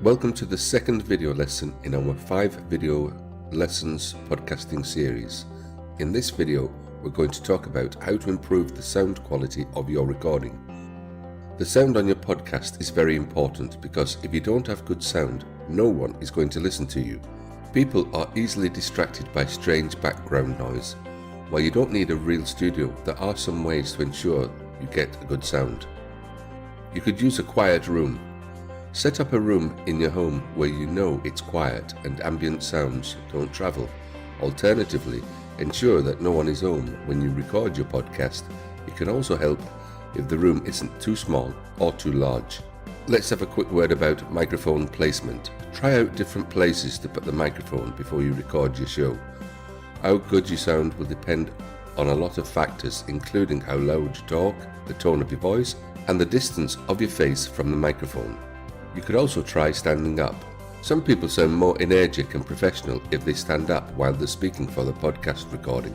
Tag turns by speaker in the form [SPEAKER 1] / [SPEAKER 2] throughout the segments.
[SPEAKER 1] Welcome to the second video lesson in our 5 video lessons podcasting series. In this video, we're going to talk about how to improve the sound quality of your recording. The sound on your podcast is very important because if you don't have good sound, no one is going to listen to you. People are easily distracted by strange background noise. While you don't need a real studio, there are some ways to ensure you get a good sound. You could use a quiet room. Set up a room in your home where you know it's quiet and ambient sounds don't travel. Alternatively, ensure that no one is home when you record your podcast. It can also help if the room isn't too small or too large. Let's have a quick word about microphone placement. Try out different places to put the microphone before you record your show. How good you sound will depend on a lot of factors, including how loud you talk, the tone of your voice, and the distance of your face from the microphone. You could also try standing up. Some people sound more energetic and professional if they stand up while they're speaking for the podcast recording.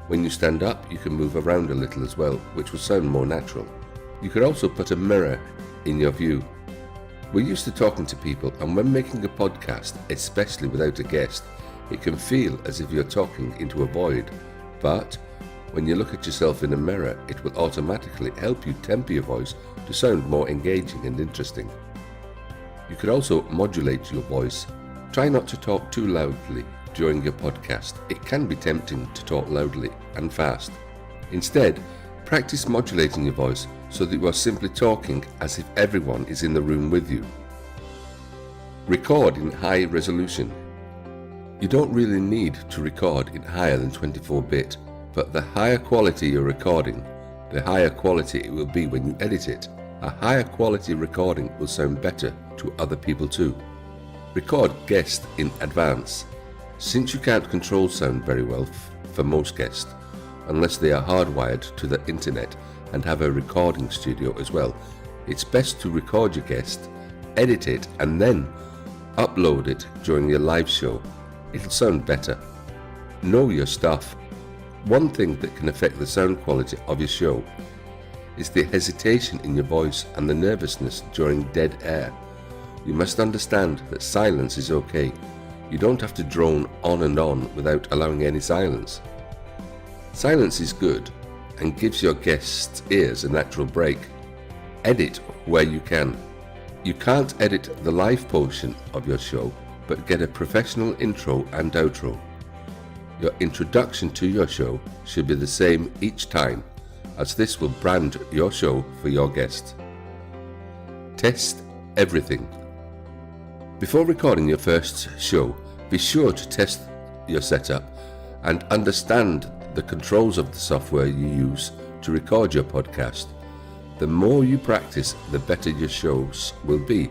[SPEAKER 1] When you stand up, you can move around a little as well, which will sound more natural. You could also put a mirror in your view. We're used to talking to people, and when making a podcast, especially without a guest, it can feel as if you're talking into a void. But when you look at yourself in a mirror, it will automatically help you temper your voice to sound more engaging and interesting. You could also modulate your voice. Try not to talk too loudly during your podcast. It can be tempting to talk loudly and fast. Instead, practice modulating your voice so that you are simply talking as if everyone is in the room with you. Record in high resolution. You don't really need to record in higher than 24-bit, but the higher quality you're recording, the higher quality it will be when you edit it. A higher quality recording will sound better to other people too. Record guests in advance. Since you can't control sound very well for most guests, unless they are hardwired to the internet and have a recording studio as well, it's best to record your guest, edit it, and then upload it during your live show. It'll sound better. Know your stuff. One thing that can affect the sound quality of your show is the hesitation in your voice and the nervousness during dead air. You must understand that silence is okay. You don't have to drone on and on without allowing any silence. Silence is good and gives your guests' ears a natural break. Edit where you can. You can't edit the live portion of your show, but get a professional intro and outro. Your introduction to your show should be the same each time, as this will brand your show for your guest. Test everything. Before recording your first show, be sure to test your setup and understand the controls of the software you use to record your podcast. The more you practice, the better your shows will be.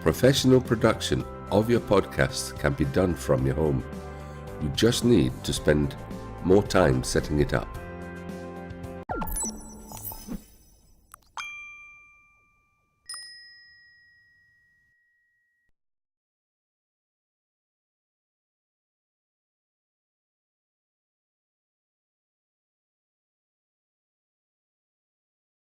[SPEAKER 1] Professional production of your podcast can be done from your home. You just need to spend more time setting it up.